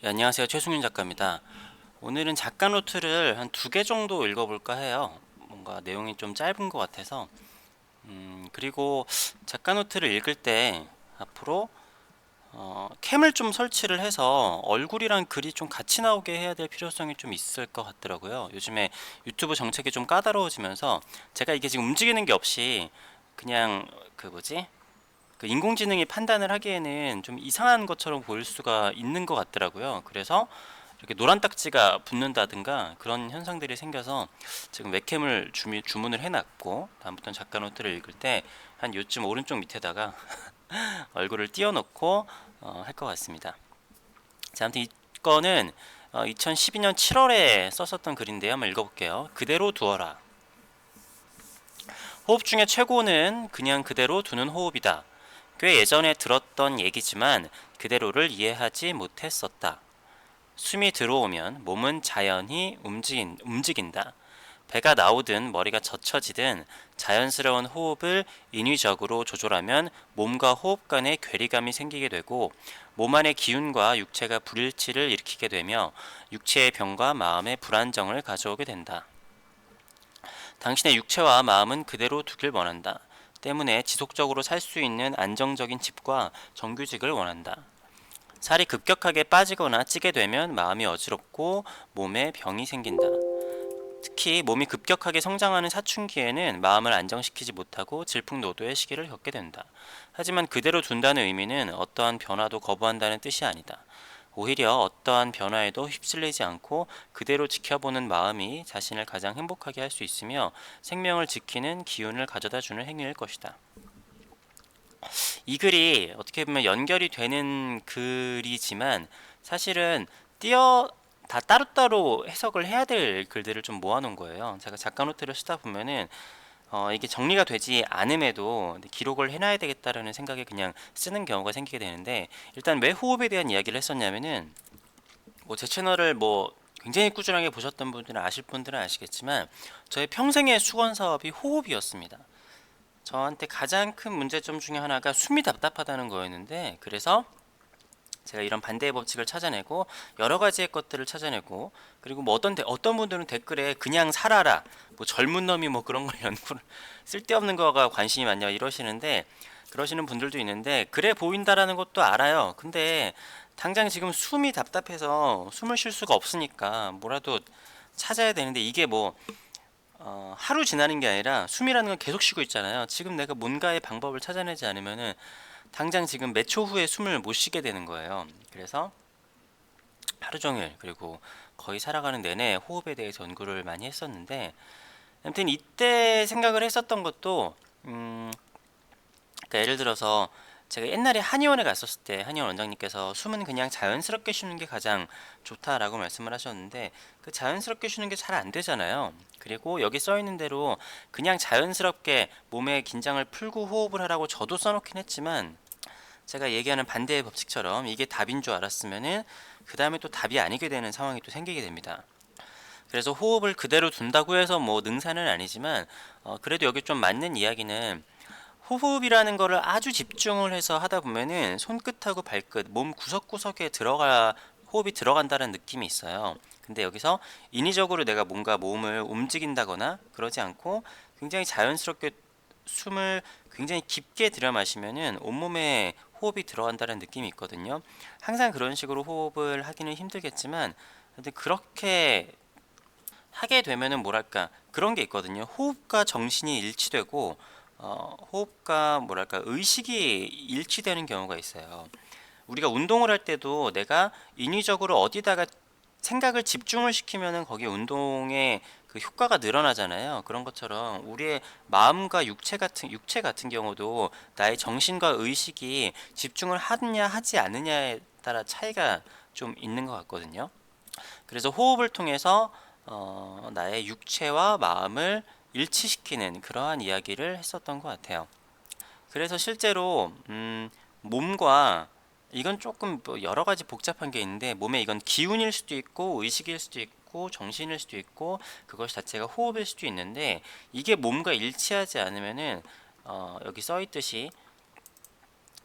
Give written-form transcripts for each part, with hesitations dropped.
네, 안녕하세요. 최승윤 작가입니다. 오늘은 작가 노트를 한 두 개 정도 읽어볼까 해요. 뭔가 내용이 좀 짧은 것 같아서. 그리고 작가 노트를 읽을 때 앞으로 캠을 좀 설치를 해서 얼굴이랑 글이 좀 같이 나오게 해야 될 필요성이 좀 있을 것 같더라고요. 요즘에 유튜브 정책이 좀 까다로워지면서 제가 이게 지금 움직이는 게 없이 그냥 그 뭐지? 그 인공지능이 판단을 하기에는 좀 이상한 것처럼 보일 수가 있는 것 같더라고요. 그래서 이렇게 노란 딱지가 붙는다든가 그런 현상들이 생겨서 지금 웹캠을 주문을 해놨고, 다음부터는 작가 노트를 읽을 때 한 요쯤 오른쪽 밑에다가 얼굴을 띄워놓고 할 것 같습니다. 자, 아무튼 이거는 2012년 7월에 썼었던 글인데요. 한번 읽어볼게요. 그대로 두어라. 호흡 중에 최고는 그냥 그대로 두는 호흡이다. 꽤 예전에 들었던 얘기지만 그대로를 이해하지 못했었다. 숨이 들어오면 몸은 자연히 움직인다. 배가 나오든 머리가 젖혀지든 자연스러운 호흡을 인위적으로 조절하면 몸과 호흡 간의 괴리감이 생기게 되고 몸 안의 기운과 육체가 불일치를 일으키게 되며 육체의 병과 마음의 불안정을 가져오게 된다. 당신의 육체와 마음은 그대로 두길 원한다. 때문에 지속적으로 살 수 있는 안정적인 집과 정규직을 원한다. 살이 급격하게 빠지거나 찌게 되면 마음이 어지럽고 몸에 병이 생긴다. 특히 몸이 급격하게 성장하는 사춘기에는 마음을 안정시키지 못하고 질풍노도의 시기를 겪게 된다. 하지만 그대로 둔다는 의미는 어떠한 변화도 거부한다는 뜻이 아니다. 오히려 어떠한 변화에도 휩쓸리지 않고 그대로 지켜보는 마음이 자신을 가장 행복하게 할 수 있으며 생명을 지키는 기운을 가져다 주는 행위일 것이다. 이 글이 어떻게 보면 연결이 되는 글이지만 사실은 띄어 다 따로따로 해석을 해야 될 글들을 좀 모아놓은 거예요. 제가 작가 노트를 쓰다 보면은 이게 정리가 되지 않음에도 기록을 해놔야 되겠다라는 생각에 그냥 쓰는 경우가 생기게 되는데, 일단 왜 호흡에 대한 이야기를 했었냐면은 뭐 제 채널을 뭐 굉장히 꾸준하게 보셨던 분들은 아실 분들은 아시겠지만 저의 평생의 수건 사업이 호흡이었습니다. 저한테 가장 큰 문제점 중에 하나가 숨이 답답하다는 거였는데, 그래서 제가 이런 반대의 법칙을 찾아내고 여러 가지의 것들을 찾아내고, 그리고 뭐 어떤 분들은 댓글에 그냥 살아라, 뭐 젊은 놈이 뭐 그런 걸 연구를 쓸데없는 거가 관심이 많냐 이러시는데, 그러시는 분들도 있는데 그래 보인다라는 것도 알아요. 근데 당장 지금 숨이 답답해서 숨을 쉴 수가 없으니까 뭐라도 찾아야 되는데, 이게 뭐 하루 지나는 게 아니라 숨이라는 건 계속 쉬고 있잖아요. 지금 내가 뭔가의 방법을 찾아내지 않으면은 당장 지금 몇 초 후에 숨을 못 쉬게 되는 거예요. 그래서 하루 종일, 그리고 거의 살아가는 내내 호흡에 대해서 연구를 많이 했었는데, 아무튼 이때 생각을 했었던 것도 그러니까 예를 들어서 제가 옛날에 한의원에 갔었을 때 한의원 원장님께서 숨은 그냥 자연스럽게 쉬는 게 가장 좋다라고 말씀을 하셨는데, 그 자연스럽게 쉬는 게 잘 안 되잖아요. 그리고 여기 써 있는 대로 그냥 자연스럽게 몸의 긴장을 풀고 호흡을 하라고 저도 써놓긴 했지만, 제가 얘기하는 반대의 법칙처럼 이게 답인 줄 알았으면은 그 다음에 또 답이 아니게 되는 상황이 또 생기게 됩니다. 그래서 호흡을 그대로 둔다고 해서 뭐 능사는 아니지만 그래도 여기 좀 맞는 이야기는, 호흡이라는 거를 아주 집중을 해서 하다 보면은 손끝하고 발끝, 몸 구석구석에 호흡이 들어간다는 느낌이 있어요. 근데 여기서 인위적으로 내가 뭔가 몸을 움직인다거나 그러지 않고 굉장히 자연스럽게 숨을 굉장히 깊게 들여 마시면은 온몸에 호흡이 들어간다는 느낌이 있거든요. 항상 그런 식으로 호흡을 하기는 힘들겠지만, 근데 그렇게 하게 되면은 뭐랄까 그런 게 있거든요. 호흡과 정신이 일치되고 호흡과 뭐랄까 의식이 일치되는 경우가 있어요. 우리가 운동을 할 때도 내가 인위적으로 어디다가 생각을 집중을 시키면은 거기에 운동의 그 효과가 늘어나잖아요. 그런 것처럼 우리의 마음과 육체 같은 경우도 나의 정신과 의식이 집중을 하느냐 하지 않느냐에 따라 차이가 좀 있는 것 같거든요. 그래서 호흡을 통해서 나의 육체와 마음을 일치시키는 그러한 이야기를 했었던 것 같아요. 그래서 실제로 몸과, 이건 조금 뭐 여러 가지 복잡한 게 있는데, 몸에 이건 기운일 수도 있고 의식일 수도 있고 정신일 수도 있고 그것 자체가 호흡일 수도 있는데, 이게 몸과 일치하지 않으면은 여기 써 있듯이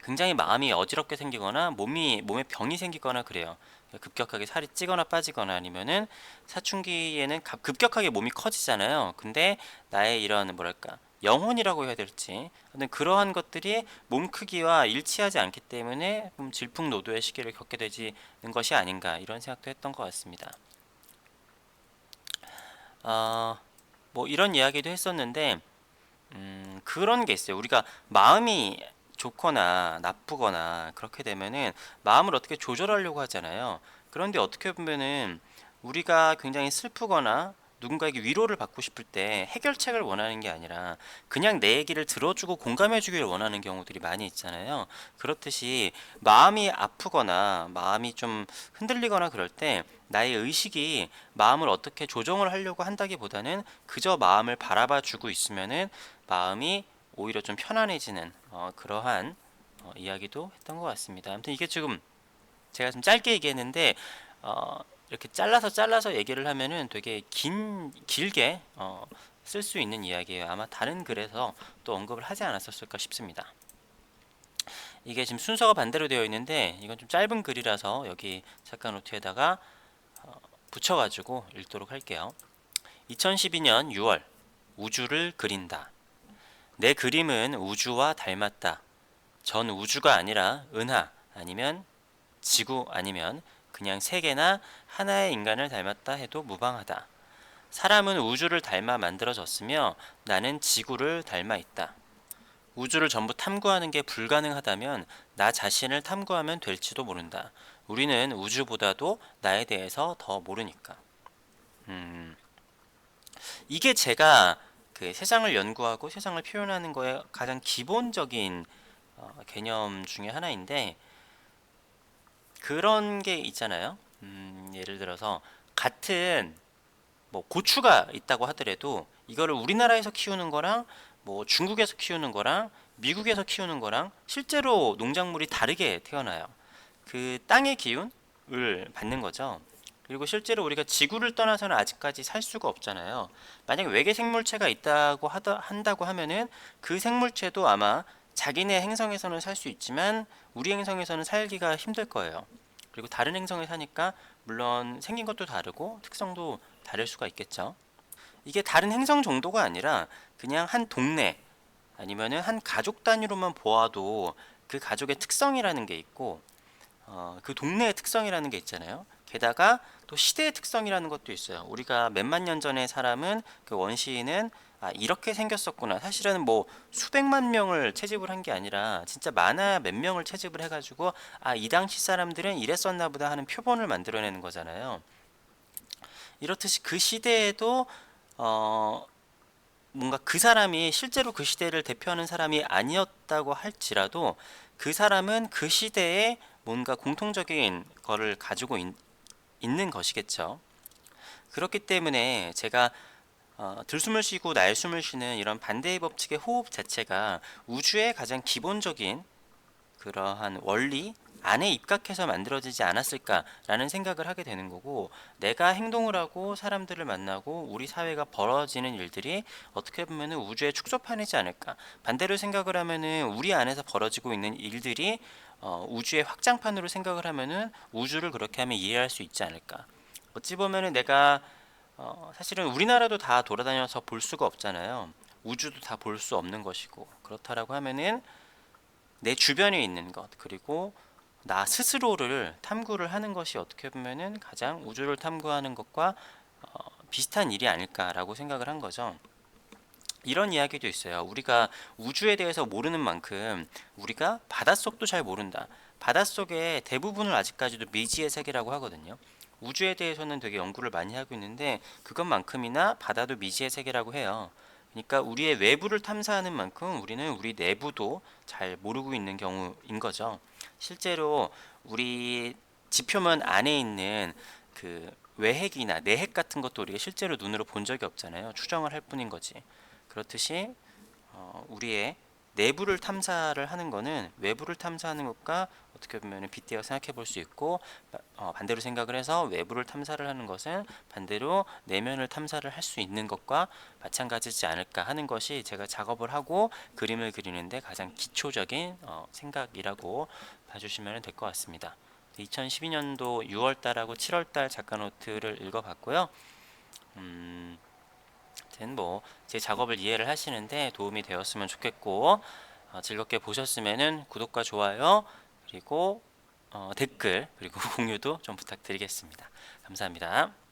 굉장히 마음이 어지럽게 생기거나 몸에 병이 생기거나 그래요. 급격하게 살이 찌거나 빠지거나 아니면은 사춘기에는 급격하게 몸이 커지잖아요. 근데 나의 이런 뭐랄까 영혼이라고 해야 될지 하여튼 그러한 것들이 몸 크기와 일치하지 않기 때문에 좀 질풍노도의 시기를 겪게 되지는 것이 아닌가 이런 생각도 했던 것 같습니다. 어, 뭐 이런 이야기도 했었는데 그런 게 있어요. 우리가 마음이 좋거나 나쁘거나 그렇게 되면은 마음을 어떻게 조절하려고 하잖아요. 그런데 어떻게 보면은 우리가 굉장히 슬프거나 누군가에게 위로를 받고 싶을 때 해결책을 원하는 게 아니라 그냥 내 얘기를 들어주고 공감해 주기를 원하는 경우들이 많이 있잖아요. 그렇듯이 마음이 아프거나 마음이 좀 흔들리거나 그럴 때 나의 의식이 마음을 어떻게 조정을 하려고 한다기보다는 그저 마음을 바라봐 주고 있으면은 마음이 오히려 좀 편안해지는 그러한 이야기도 했던 것 같습니다. 아무튼 이게 지금 제가 좀 짧게 얘기했는데 어, 이렇게 잘라서 얘기를 하면은 되게 길게 쓸 수 있는 이야기예요. 아마 다른 글에서 또 언급을 하지 않았었을까 싶습니다. 이게 지금 순서가 반대로 되어 있는데 이건 좀 짧은 글이라서 여기 잠깐 노트에다가 붙여가지고 읽도록 할게요. 2012년 6월 우주를 그린다. 내 그림은 우주와 닮았다. 전 우주가 아니라 은하 아니면 지구 아니면 그냥 세계나 하나의 인간을 닮았다 해도 무방하다. 사람은 우주를 닮아 만들어졌으며 나는 지구를 닮아 있다. 우주를 전부 탐구하는 게 불가능하다면 나 자신을 탐구하면 될지도 모른다. 우리는 우주보다도 나에 대해서 더 모르니까. 음, 이게 제가 그 세상을 연구하고 세상을 표현하는 거에 가장 기본적인 개념 중에 하나인데 그런 게 있잖아요. 예를 들어서 같은 뭐 고추가 있다고 하더라도 이거를 우리나라에서 키우는 거랑 뭐 중국에서 키우는 거랑 미국에서 키우는 거랑 실제로 농작물이 다르게 태어나요. 그 땅의 기운을 받는 거죠. 그리고 실제로 우리가 지구를 떠나서는 아직까지 살 수가 없잖아요. 만약 외계 생물체가 있다고 한다고 하면은 그 생물체도 아마 자기네 행성에서는 살 수 있지만 우리 행성에서는 살기가 힘들 거예요. 그리고 다른 행성에 사니까 물론 생긴 것도 다르고 특성도 다를 수가 있겠죠. 이게 다른 행성 정도가 아니라 그냥 한 동네 아니면은 한 가족 단위로만 보아도 그 가족의 특성이라는 게 있고 그 동네의 특성이라는 게 있잖아요. 게다가 또 시대의 특성이라는 것도 있어요. 우리가 몇만 년 전의 사람은 그 원시인은 이렇게 생겼었구나. 사실은 뭐 수백만 명을 채집을 한 게 아니라 진짜 많아야 몇 명을 채집을 해가지고 이 당시 사람들은 이랬었나 보다 하는 표본을 만들어내는 거잖아요. 이렇듯이 그 시대에도 어, 뭔가 그 사람이 실제로 그 시대를 대표하는 사람이 아니었다고 할지라도 그 사람은 그 시대에 뭔가 공통적인 거를 가지고 있는 것이겠죠. 그렇기 때문에 제가 들숨을 쉬고 날숨을 쉬는 이런 반대의 법칙의 호흡 자체가 우주의 가장 기본적인 그러한 원리 안에 입각해서 만들어지지 않았을까라는 생각을 하게 되는 거고 내가 행동을 하고 사람들을 만나고 우리 사회가 벌어지는 일들이 어떻게 보면은 우주의 축소판이지 않을까 반대로 생각을 하면은 우리 안에서 벌어지고 있는 일들이 우주의 확장판으로 생각을 하면은 우주를 그렇게 하면 이해할 수 있지 않을까 어찌 보면은 내가 사실은 우리나라도 다 돌아다녀서 볼 수가 없잖아요 우주도 다 볼 수 없는 것이고 그렇다라고 하면은 내 주변에 있는 것 그리고 나 스스로를 탐구를 하는 것이 어떻게 보면은 가장 우주를 탐구하는 것과 비슷한 일이 아닐까라고 생각을 한 거죠. 이런 이야기도 있어요. 우리가 우주에 대해서 모르는 만큼 우리가 바닷속도 잘 모른다. 바닷속의 대부분을 아직까지도 미지의 세계라고 하거든요. 우주에 대해서는 되게 연구를 많이 하고 있는데 그것만큼이나 바다도 미지의 세계라고 해요. 그러니까 우리의 외부를 탐사하는 만큼 우리는 우리 내부도 잘 모르고 있는 경우인 거죠. 실제로 우리 지표면 안에 있는 그 외핵이나 내핵 같은 것도 우리가 실제로 눈으로 본 적이 없잖아요. 추정을 할 뿐인 거지. 그렇듯이 우리의 내부를 탐사를 하는 거는 외부를 탐사하는 것과 어떻게 보면 빗대어 생각해 볼 수 있고 반대로 생각을 해서 외부를 탐사를 하는 것은 반대로 내면을 탐사를 할 수 있는 것과 마찬가지지 않을까 하는 것이 제가 작업을 하고 그림을 그리는데 가장 기초적인 생각이라고 봐주시면 될 것 같습니다. 2012년도 6월달하고 7월달 작가 노트를 읽어봤고요. 아무튼 뭐 제 작업을 이해를 하시는데 도움이 되었으면 좋겠고, 즐겁게 보셨으면은 구독과 좋아요, 그리고 댓글, 그리고 공유도 좀 부탁드리겠습니다. 감사합니다.